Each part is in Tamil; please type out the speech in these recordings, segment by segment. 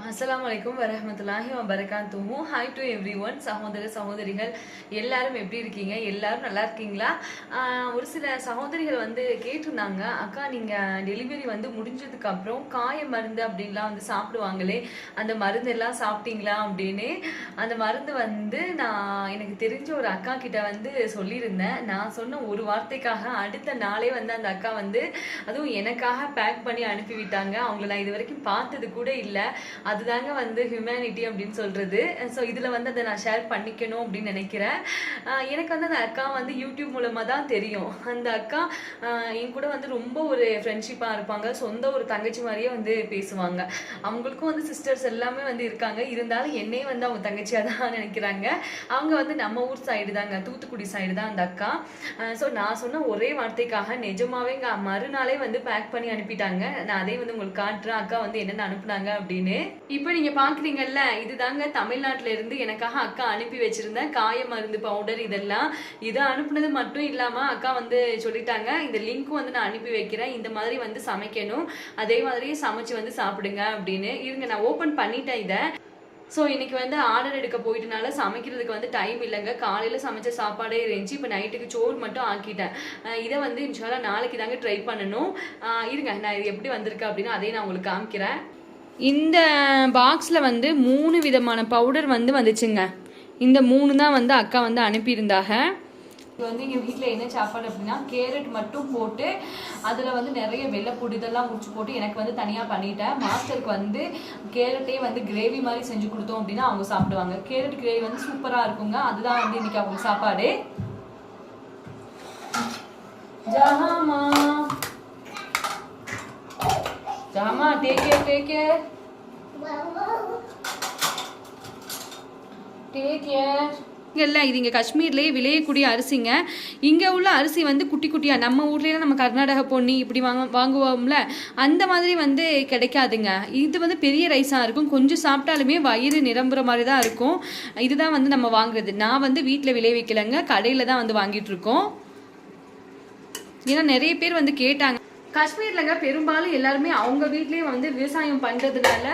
அஸ்ஸலாமுஅலைக்கும் வரஹ்மத்துல்லாஹி வபரகாத்துஹு. Hi to every one. சகோதர சகோதரிகள் எல்லாரும் எப்படி இருக்கீங்க? எல்லாரும் நல்லா இருக்கீங்களா? ஒரு சில சகோதரிகள் வந்து கேட்டிருந்தாங்க, அக்கா நீங்கள் டெலிவரி வந்து முடிஞ்சதுக்கு அப்புறம் காய மருந்து அப்படின்லாம் வந்து சாப்பிடுவாங்களே, அந்த மருந்து எல்லாம் சாப்பிட்டீங்களா அப்படின்னு. அந்த மருந்து வந்து நான் எனக்கு தெரிஞ்ச ஒரு அக்கா கிட்ட வந்து சொல்லியிருந்தேன். நான் சொன்ன ஒரு வார்த்தைக்காக அடுத்த நாளே வந்து அந்த அக்கா வந்து அதுவும் எனக்காக பேக் பண்ணி அனுப்பிவிட்டாங்க. அவங்கள நான் இது வரைக்கும் பார்த்தது கூட இல்லை. அதுதாங்க வந்து ஹியூமனிட்டி அப்படின்னு சொல்றது. ஸோ இதில் வந்து அதை நான் ஷேர் பண்ணிக்கணும் அப்படின்னு நினைக்கிறேன். எனக்கு வந்து அந்த அக்கா வந்து யூடியூப் மூலமாக தான் தெரியும். அந்த அக்கா என் கூட வந்து ரொம்ப ஒரு ஃப்ரெண்ட்ஷிப்பாக இருப்பாங்க. சொந்த ஒரு தங்கச்சி மாதிரியே வந்து பேசுவாங்க. அவங்களுக்கும் வந்து சிஸ்டர்ஸ் எல்லாமே வந்து இருக்காங்க. இருந்தாலும் என்னையே வந்து அவங்க தங்கச்சியாக தான் நினைக்கிறாங்க. அவங்க வந்து நம்ம ஊர் சைடு தாங்க, தூத்துக்குடி சைடு தான் அந்த அக்கா. ஸோ நான் சொன்ன ஒரே வார்த்தைக்காக நிஜமாவே மறுநாளே வந்து பேக் பண்ணி அனுப்பிட்டாங்க. நான் அதே வந்து உங்களுக்கு காட்டுறேன் அக்கா வந்து என்னென்ன அனுப்புனாங்க அப்படின்னு. இப்போ நீங்க பாக்குறீங்கல்ல, இதுதாங்க தமிழ்நாட்டுல இருந்து எனக்காக அக்கா அனுப்பி வச்சிருந்த காய மருந்து பவுடர். இதெல்லாம் இதை அனுப்புனது மட்டும் இல்லாம அக்கா வந்து சொல்லிட்டாங்க, இந்த லிங்க்கும் வந்து நான் அனுப்பி வைக்கிறேன், இந்த மாதிரி வந்து சமைக்கணும், அதே மாதிரி சமைச்சு வந்து சாப்பிடுங்க அப்படின்னு. இருங்க நான் ஓபன் பண்ணிட்டேன் இதை. ஸோ இன்னைக்கு வந்து ஆர்டர் எடுக்க போயிட்டனால சமைக்கிறதுக்கு வந்து டைம் இல்லைங்க. காலையில் சமைச்ச சாப்பாடே இருந்துச்சு. இப்போ நைட்டுக்கு சோறு மட்டும் ஆக்கிட்டேன். இதை வந்து இன்ஷால்லா நாளைக்கு தாங்க ட்ரை பண்ணணும். இருங்க நான் இது எப்படி வந்திருக்கு அப்படின்னு அதையும் நான் உங்களுக்கு காமிக்கிறேன். இந்த பாக்ஸில் வந்து 3 விதமான பவுடர் வந்து வந்துச்சுங்க. இந்த 3 தான் வந்து அக்கா வந்து அனுப்பியிருந்தாங்க. இது வந்து எங்கள் வீட்டில் என்ன சாப்பாடு அப்படின்னா, கேரட் மட்டும் போட்டு அதில் வந்து நிறைய வெள்ளைப்பூடி இதெல்லாம் முடிச்சு போட்டு எனக்கு வந்து தனியாக பண்ணிட்டேன். மாஸ்டருக்கு வந்து கேரட்டே வந்து கிரேவி மாதிரி செஞ்சு கொடுத்தோம் அப்படின்னா அவங்க சாப்பிடுவாங்க. கேரட் கிரேவி வந்து சூப்பராக இருக்குங்க. அதுதான் வந்து இன்னைக்கு அவங்க சாப்பாடு. ஜஹாமா ஜஹாமா take care take care take care. இல்லை, இது இங்கே காஷ்மீர்லேயே விளையக்கூடிய அரிசிங்க. இங்கே உள்ள அரிசி வந்து குட்டி குட்டியாக, நம்ம ஊர்லேயே நம்ம கர்நாடக பொன்னி இப்படி வாங்குவோம்ல, அந்த மாதிரி வந்து கிடைக்காதுங்க. இது வந்து பெரிய ரைஸாக இருக்கும். கொஞ்சம் சாப்பிட்டாலுமே வயிறு நிரம்புற மாதிரி தான் இருக்கும். இதுதான் வந்து நம்ம வாங்குறது. நான் வந்து வீட்டில் விளைவிக்கலைங்க, கடையில் தான் வந்து வாங்கிட்டு இருக்கோம். ஏன்னா நிறைய பேர் வந்து கேட்டாங்க. காஷ்மீர்லங்க பெரும்பாலும் எல்லாருமே அவங்க வீட்லேயே வந்து விவசாயம் பண்ணுறதுனால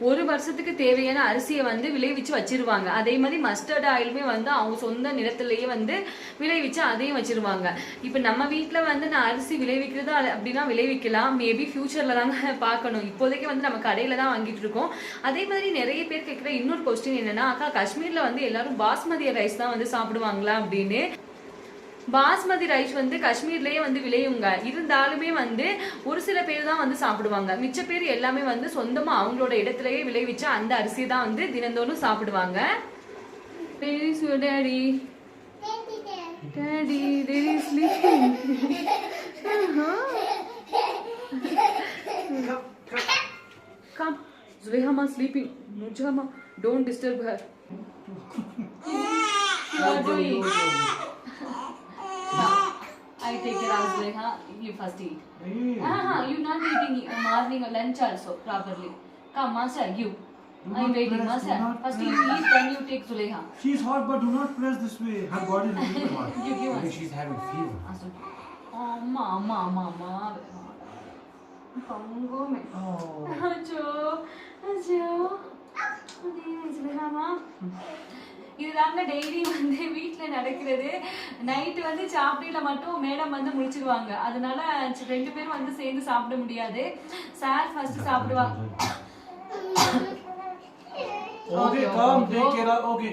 ஒரு வருஷத்துக்கு தேவையான அரிசியை வந்து விளைவிச்சு வச்சிருவாங்க. அதே மாதிரி மஸ்டர்ட் ஆயிலுமே வந்து அவங்க சொந்த நிலத்திலேயே வந்து விளைவிச்சு அதையும் வச்சிருவாங்க. இப்போ நம்ம வீட்டில் வந்து நான் அரிசி விளைவிக்கிறது அப்படின்னா விளைவிக்கலாம், மேபி ஃபியூச்சரில் தாங்க பார்க்கணும். இப்போதைக்கு வந்து நம்ம கடையில் தான் வாங்கிட்டு இருக்கோம். அதே மாதிரி நிறைய பேர் கேட்குற இன்னொரு கொஸ்டின் என்னன்னா, அக்கா காஷ்மீரில் வந்து எல்லாரும் பாஸ்மதி ரைஸ் தான் வந்து சாப்பிடுவாங்களா அப்படின்னு. பாஸ்மதி ரைஸ் வந்து காஷ்மீர்லயே வந்து விளையுங்க. இருந்தாலுமே வந்து ஒரு சில பேர் தான் வந்து சாப்பிடுவாங்க. மிச்ச பேர் எல்லாமே வந்து சொந்தமா அவங்களோட இடத்துலயே விளைவிச்ச அந்த அரிசி தான் வந்து தினந்தோறும் சாப்பிடுவாங்க. Where is your daddy? Daddy, daddy is sleeping. Come. Zulehama sleeping. Nujama, don't disturb her. What are you doing? I take care of Zuleha. You first eat. You not eating morning or lunch also properly. Come, Master, you. I'm waiting, Master. First you eat, then you take Zuleha. She's hot, but do not press this way. Her body is a little hot. Give Maybe she's having fever. Oh, mama. Pango me. Oh. Acho. Zuleha ma. இதுதாங்க டெய்லி வந்து வீட்டில் நடக்கிறது. நைட்டு வந்து சாப்பிடையில மட்டும் மேடம் வந்து முடிச்சிருவாங்க. அதனால 2 பேரும் வந்து சேர்ந்து சாப்பிட முடியாது. சார் ஃபர்ஸ்ட் சாப்பிடுவாங்க. Okay, come, take care of. Okay.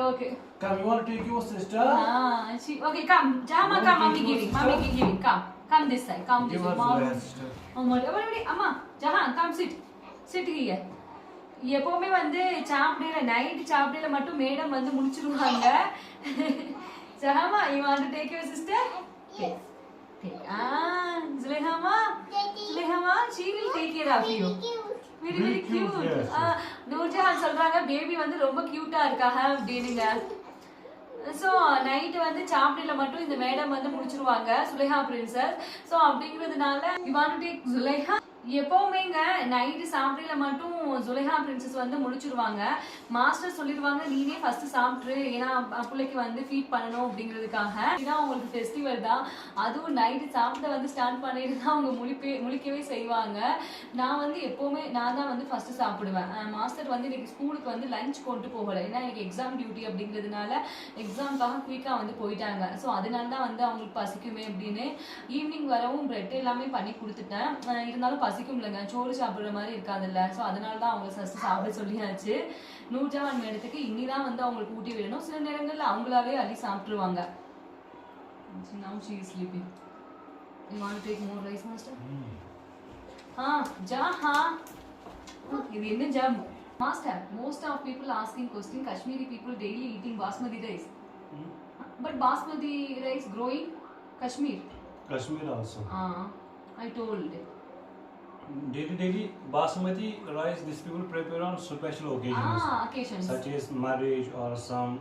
Okay. Come, you want to take your sister? Okay, come. Jama, come, mommy giving. Come this side. Come this side. Amma, Jahan, come sit here. எப்பவுமே வந்து சாப்பிடையில நைட்டு சாப்பிடையில மட்டும் மேடம் வந்து முடிச்சிருவாங்க. ஜஹாமா, you want to take your sister? Take. Zulehama, she will take care of you. Very cute. Nurjahan சொல்றாங்க பேபி வந்து ரொம்ப கியூட்டா இருக்காங்க அப்படினுங்க. ஸோ நைட்டு வந்து சாப்பிடையில மட்டும் இந்த மேடம் வந்து முடிச்சிருவாங்க, சுலேஹா பிரின்சஸ். ஸோ அப்படிங்கிறதுனால you want to take Zulehha? எப்பவுமேங்க நைட்டு சாப்பிடல மட்டும் ஜுலேஹா பிரின்சஸ் வந்து முடிச்சிருவாங்க. மாஸ்டர் சொல்லிடுவாங்க நீனே ஃபர்ஸ்ட் சாப்பிட்ரு, ஏன்னா பிள்ளைக்கு வந்து ஃபீட் பண்ணணும் அப்படிங்கிறதுக்காக. இதான் அவங்களுக்கு ஃபெஸ்டிவல் தான், அதுவும் நைட்டு சாப்பிட வந்து ஸ்டார்ட் பண்ணிட்டு தான் அவங்க முழிக்கவே செய்வாங்க. நான் வந்து எப்பவுமே நான் தான் வந்து ஃபர்ஸ்ட் சாப்பிடுவேன். மாஸ்டர் வந்து இன்னைக்கு ஸ்கூலுக்கு வந்து லஞ்ச் கொண்டு போகலை, ஏன்னா எனக்கு எக்ஸாம் டியூட்டி அப்படிங்கிறதுனால எக்ஸாம்காக குயிக்காக வந்து போயிட்டாங்க. ஸோ அதனால தான் வந்து அவங்களுக்கு பசிக்குமே அப்படின்னு ஈவினிங் வரவும் பிரெட் எல்லாமே பண்ணி கொடுத்துட்டேன். இருந்தாலும் பசிக்கும் இல்லைங்க, சோறு சாப்பிடுற மாதிரி இருக்காதுல்ல. ஸோ அதனால தான் அவங்க ஃபர்ஸ்ட் சாப்பிட சொல்லியாச்சு. நூர்ஜஹான் மேடத்துக்கு இனிதான் வந்து அவங்களுக்கு ஊட்டி விடணும். சில நேரங்கள்ல அவங்களாவே அள்ளி சாப்பிட்டுருவாங்க. Now she is sleeping. You want to take more rice, master? Jaha. இது என்ன jam? Master, most of people asking question, Kashmiri people daily eating basmati rice. But basmati rice growing Kashmir. Kashmir also. I told. Daily basmati rice these people prepare on special occasions. Occasions. Such as marriage or some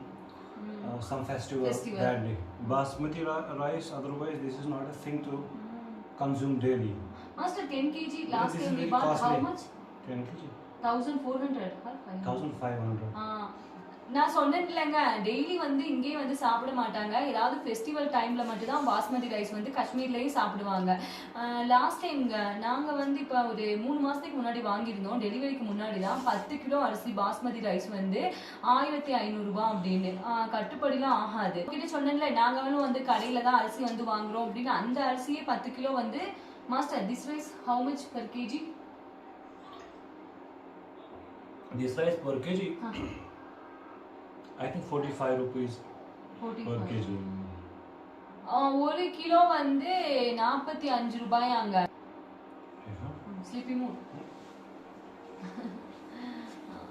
festival. That day. Basmati rice, otherwise this is not a thing to consume daily. Master, 10 kg last This time is we very bought costly. how much? 10 kg. 1400 or 1500. நான் சொன்னேன் இல்லைங்க, டெய்லி வந்து இங்கேயே வந்து சாப்பிட மாட்டாங்க. ஏதாவது ஃபெஸ்டிவல் டைம்ல மட்டும் தான் பாஸ்மதி ரைஸ் வந்து காஷ்மீர்லயும் சாப்பிடுவாங்க. லாஸ்ட் டைம்ங்க நாங்க வந்து இப்போ ஒரு 3 மாசத்துக்கு முன்னாடி வாங்கியிருந்தோம். டெலிவரிக்கு முன்னாடி தான் 10 கிலோ அரிசி பாஸ்மதி ரைஸ் வந்து 1500 ரூபாய் அப்படின்னு. கட்டுப்படிலாம் ஆகாது. கிட்ட சொன்னேன்ல, நாங்களும் வந்து கடையில தான் அரிசி வந்து வாங்குறோம் அப்படின்னு. அந்த அரிசியே 10 கிலோ வந்து. Master, this rice how much per kg? This rice per kg? I think 45 rupees 45 per kg. ஒரு கிலோ வந்து 45 ரூபாயாங்க. Sleepy mood.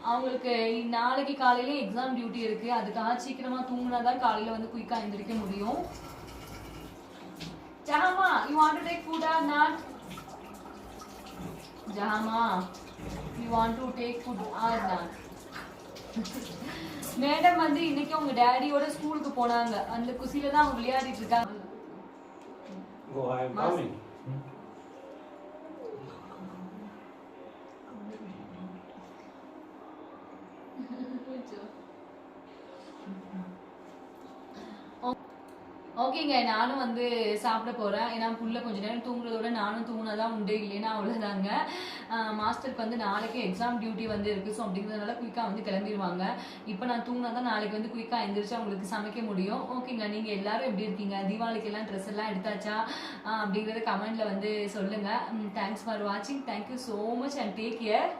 அவங்களுக்கு நாளைக்கு காலையில எக்ஸாம் டியூட்டி இருக்கு, அதுக்காக சீக்கிரமா தூங்கினாதான் காலையில வந்து குயிக்கா எந்திரிக்க முடியும். ஜஹாமா, you want to take food or not? ஜஹாமா, you want to take food or not? Madam வந்து இன்னைக்கு உங்க டேடியோட ஸ்கூலுக்கு போனாங்க. அந்த குசில தான் அவங்க விளையாடிட்டு இருக்காங்க. Oh, I am coming. ஓகேங்க, நானும் வந்து சாப்பிட போறேன். ஏன்னா புள்ள கொஞ்ச நேரம் தூங்குறதோட நானும் தூங்கினாதான் உண்டு, இல்லைன்னா அவ்வளோதாங்க. மாஸ்டருக்கு வந்து நாளைக்கு எக்ஸாம் டியூட்டி வந்து இருக்கு. ஸோ அப்படிங்கிறதுனால குயிக்காக வந்து கிளம்பிடுவாங்க. இப்போ நான் தூங்கினாதான் நாளைக்கு வந்து குயிக்காக எந்திரிச்சு அவங்களுக்கு சமைக்க முடியும். ஓகேங்க, நீங்கள் எல்லாரும் எப்படி இருக்கீங்க? தீபாவளிக்கு எல்லாம் ட்ரெஸ் எல்லாம் எடுத்தாச்சா அப்படிங்கிறத கமெண்ட்ல வந்து சொல்லுங்க. தேங்க்ஸ் ஃபார் வாட்சிங். Thank you so much and take care.